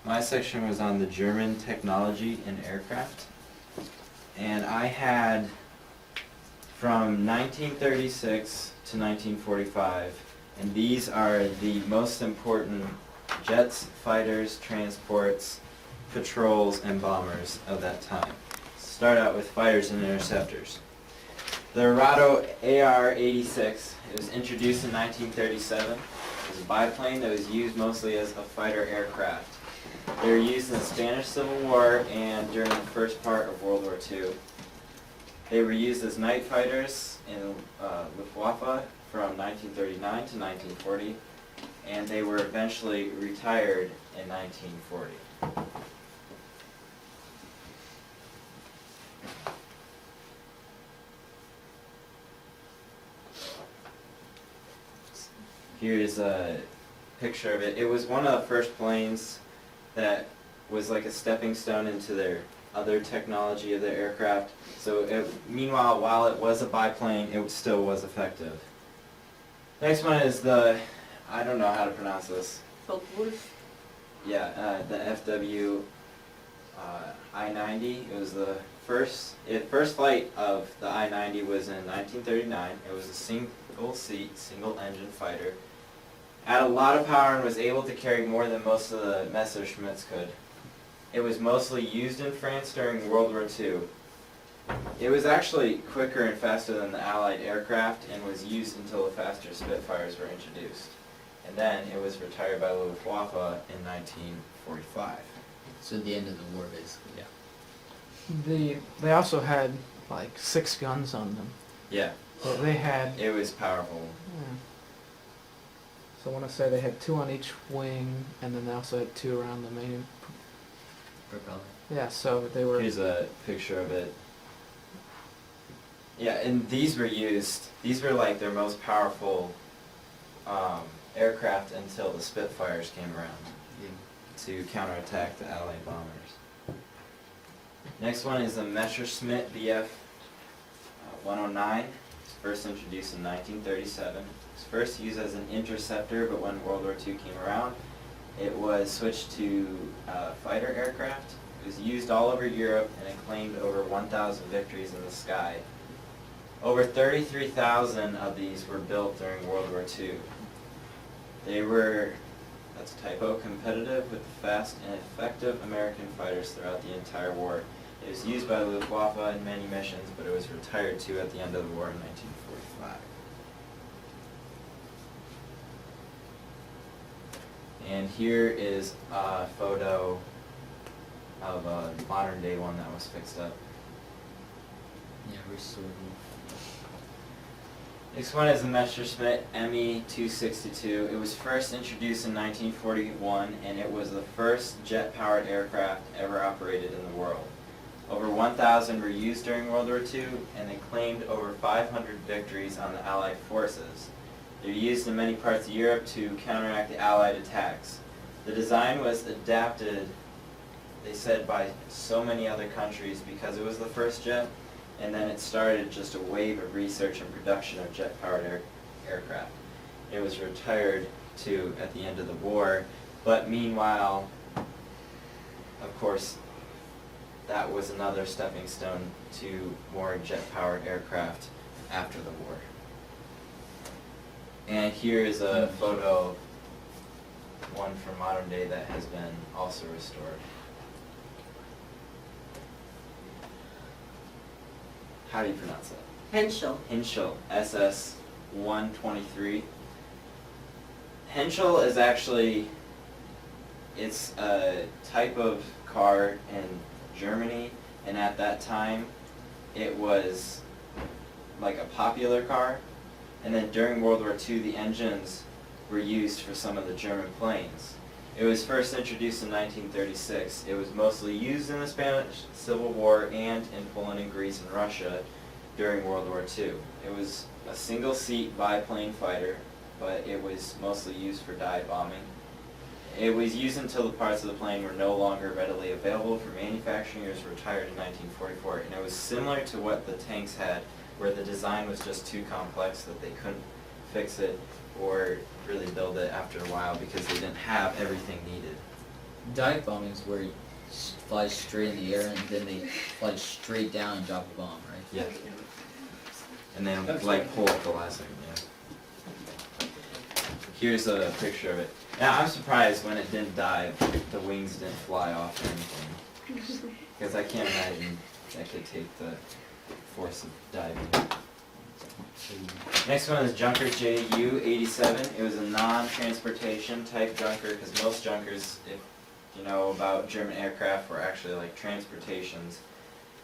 My section was on the German technology in aircraft. And I had from 1936 to 1945, and these are the most important jets, fighters, transports, patrols, and bombers of that time. Start out with fighters and interceptors. The Arado AR-86, it was introduced in 1937. It was a biplane that was used mostly as a fighter aircraft. They were used in the Spanish Civil War and during the first part of World War II. They were used as night fighters in Luftwaffe from 1939 to 1940, and they were eventually retired in 1940. Here's a picture of it. It was one of the first planes that was like a stepping stone into their other technology of the aircraft. So meanwhile, while it was a biplane, it still was effective. Next one is the, I don't know how to pronounce this. Focke-Wulf. Yeah, the FW I-90. It was the first flight of the I-90 was in 1939. It was a single-seat, single-engine fighter. Had a lot of power and was able to carry more than most of the Messerschmitts could. It was mostly used in France during World War II. It was actually quicker and faster than the Allied aircraft and was used until the faster Spitfires were introduced. And then it was retired by Luftwaffe in 1945. So the end of the war, basically. Yeah. They also had like 6 guns on them. Yeah. So they had. It was powerful. Yeah. So I want to say they had 2 on each wing, and then they also had 2 around the main. Propeller. Yeah. So they were. Here's a picture of it. Yeah, and these were used. These were like their most powerful aircraft until the Spitfires came around to counterattack the Allied bombers. Next one is the Messerschmitt Bf 109. It was first introduced in 1937. It was first used as an interceptor, but when World War II came around, it was switched to fighter aircraft. It was used all over Europe, and it claimed over 1,000 victories in the sky. Over 33,000 of these were built during World War II. They were, that's a typo, competitive with the fast and effective American fighters throughout the entire war. It was used by the Luftwaffe in many missions, but it was retired too at the end of the war in 1945. And here is a photo of a modern day one that was fixed up. Yeah, restored. Next one is the Messerschmitt Me-262. It was first introduced in 1941, and it was the first jet-powered aircraft ever operated in the world. Over 1,000 were used during World War II, and they claimed over 500 victories on the Allied forces. They're used in many parts of Europe to counteract the Allied attacks. The design was adapted, they said, by so many other countries because it was the first jet, and then it started just a wave of research and production of jet-powered aircraft. It was retired too at the end of the war, but meanwhile, of course, that was another stepping stone to more jet-powered aircraft after the war. And here is a photo of one from modern day that has been also restored. How do you pronounce that? Henschel. Henschel, SS-123. Henschel is actually, it's a type of car in Germany, and at that time it was like a popular car, and then during World War II the engines were used for some of the German planes. It was first introduced in 1936. It was mostly used in the Spanish Civil War and in Poland and Greece and Russia during World War II. It was a single-seat biplane fighter, but it was mostly used for dive bombing. It was used until the parts of the plane were no longer readily available for manufacturing. It was retired in 1944, and it was similar to what the tanks had, where the design was just too complex that they couldn't fix it or really build it after a while because they didn't have everything needed. Dive bombing is where you fly straight in the air and then they fly straight down and drop a bomb, right? Yeah. And then That's like right. pull up the last second, yeah. Here's a picture of it. Now I'm surprised when it didn't dive, the wings didn't fly off or anything. Because I can't imagine that could take the force of diving. Next one is Junker JU-87. It was a non-transportation type junker because most junkers, if you know about German aircraft, were actually like transportations.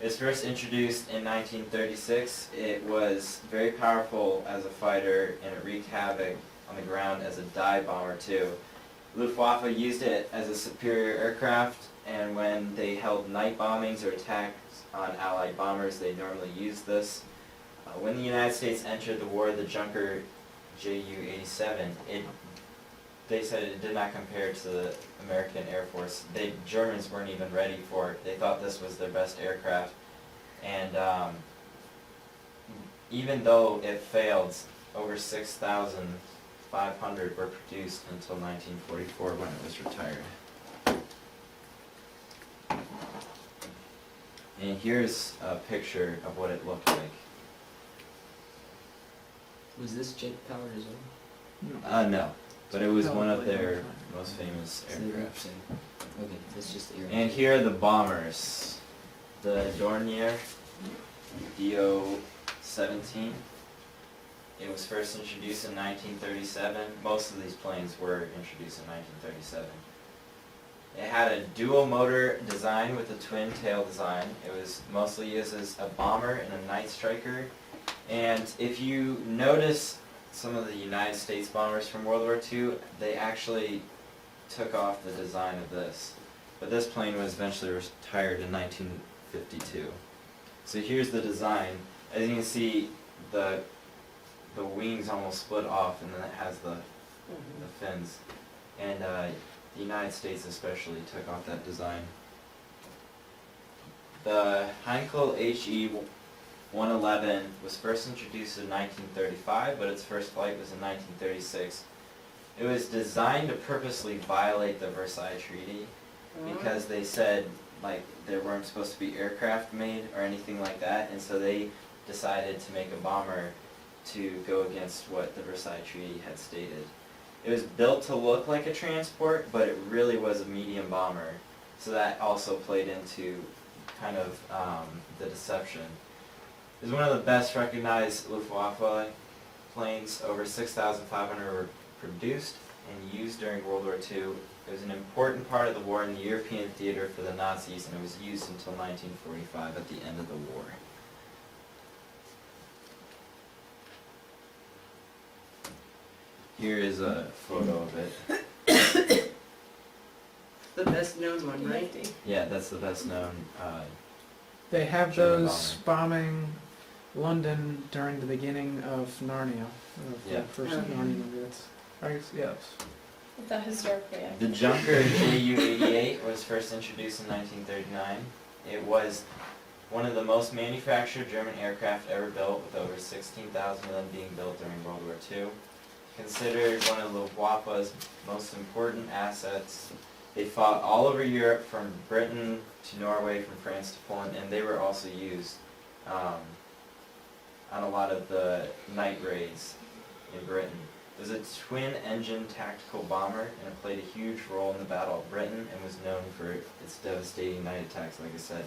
It was first introduced in 1936. It was very powerful as a fighter and it wreaked havoc on the ground as a dive bomber too. Luftwaffe used it as a superior aircraft, and when they held night bombings or attacks on Allied bombers, they normally used this. When the United States entered the war, the Junker JU-87, they said it did not compare to the American Air Force. Germans weren't even ready for it. They thought this was their best aircraft. And even though it failed, over 6,500 were produced until 1944 when it was retired. And here's a picture of what it looked like. Was this jet powered as well? No, but it was one of Probably their not. most famous So they were aircraft. saying- Okay, that's just the air. And here are the bombers. The Dornier DO-17. It was first introduced in 1937. Most of these planes were introduced in 1937. It had a dual motor design with a twin tail design. It was mostly used as a bomber and a night striker. And if you notice some of the United States bombers from World War II, they actually took off the design of this. But this plane was eventually retired in 1952. So here's the design. As you can see, the wings almost split off, and then it has the fins. And the United States especially took off that design. The Heinkel HE-111 was first introduced in 1935, but its first flight was in 1936. It was designed to purposely violate the Versailles Treaty because they said like there weren't supposed to be aircraft made or anything like that, and so they decided to make a bomber to go against what the Versailles Treaty had stated. It was built to look like a transport, but it really was a medium bomber, so that also played into kind of the deception. It was one of the best recognized Luftwaffe planes. Over 6,500 were produced and used during World War II. It was an important part of the war in the European theater for the Nazis, and it was used until 1945 at the end of the war. Here is a photo of it. The best known one, right? Yeah, that's the best known. They have German those bombing London during the beginning of Narnia, of Yeah. the first Oh. Narnia movie. Yes. That historically The accurate. Junker JU-88 was first introduced in 1939. It was one of the most manufactured German aircraft ever built, with over 16,000 of them being built during World War II. Considered one of Luftwaffe's most important assets. They fought all over Europe, from Britain to Norway, from France to Poland, and they were also used on a lot of the night raids in Britain. It was a twin-engine tactical bomber, and it played a huge role in the Battle of Britain and was known for its devastating night attacks, like I said.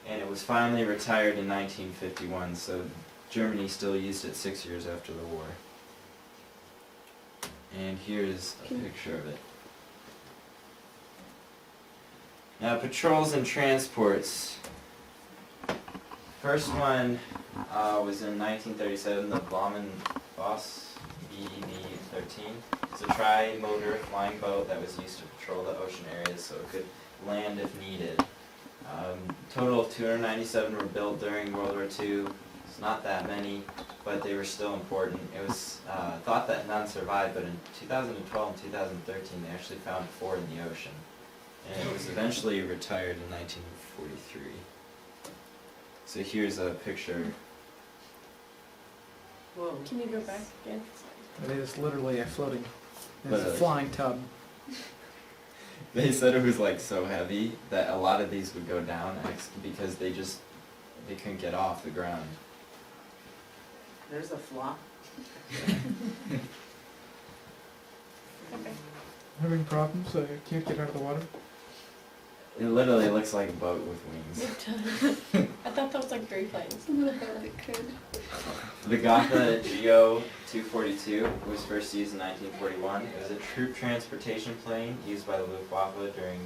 And it was finally retired in 1951, so Germany still used it 6 years after the war. And here's a picture of it. Now, patrols and transports. First one was in 1937, the Boss BB-13. It's a tri-motor flying boat that was used to patrol the ocean areas so it could land if needed. Total of 297 were built during World War II. It's not that many, but they were still important. It was thought that none survived, but in 2012 and 2013 they actually found 4 in the ocean. And it was eventually retired in 1943. So here's a picture. Whoa. Can you go back again? It is literally a floating, it's a Literally. flying tub. They said it was like so heavy that a lot of these would go down because they couldn't get off the ground. There's a flop. Okay. Having problems? I can't get out of the water. It literally looks like a boat with wings. I thought that was like Great Plains. A little bit it could. The Gotha Geo 242 was first used in 1941. It was a troop transportation plane used by the Luftwaffe during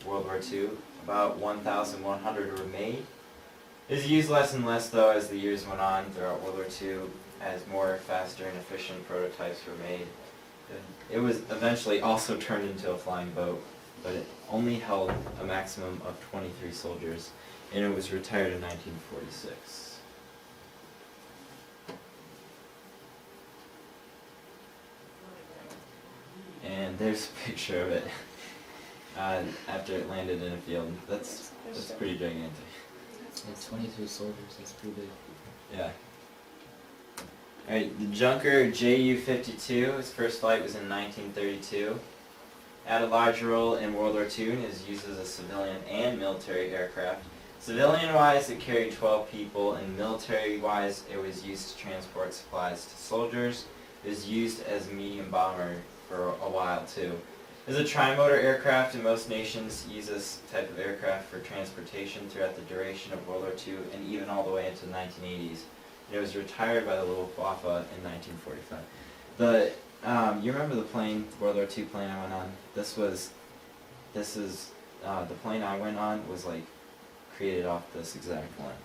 World War II. About 1,100 were made. It was used less and less though as the years went on throughout World War II as more faster and efficient prototypes were made. It was eventually also turned into a flying boat, but it only held a maximum of 23 soldiers, and it was retired in 1946. And there's a picture of it after it landed in a field. That's pretty gigantic. Yeah, 23 soldiers, that's pretty big. Yeah. Alright, the Junker Ju-52, its first flight was in 1932. Had a large role in World War II and is used as a civilian and military aircraft. Civilian-wise, it carried 12 people, and military-wise, it was used to transport supplies to soldiers. It was used as a medium bomber for a while too. It is a tri-motor aircraft, and most nations use this type of aircraft for transportation throughout the duration of World War II and even all the way into the 1980s. And it was retired by the Luftwaffe in 1945. You remember the plane, World War II plane I went on? The plane I went on was like created off this exact one.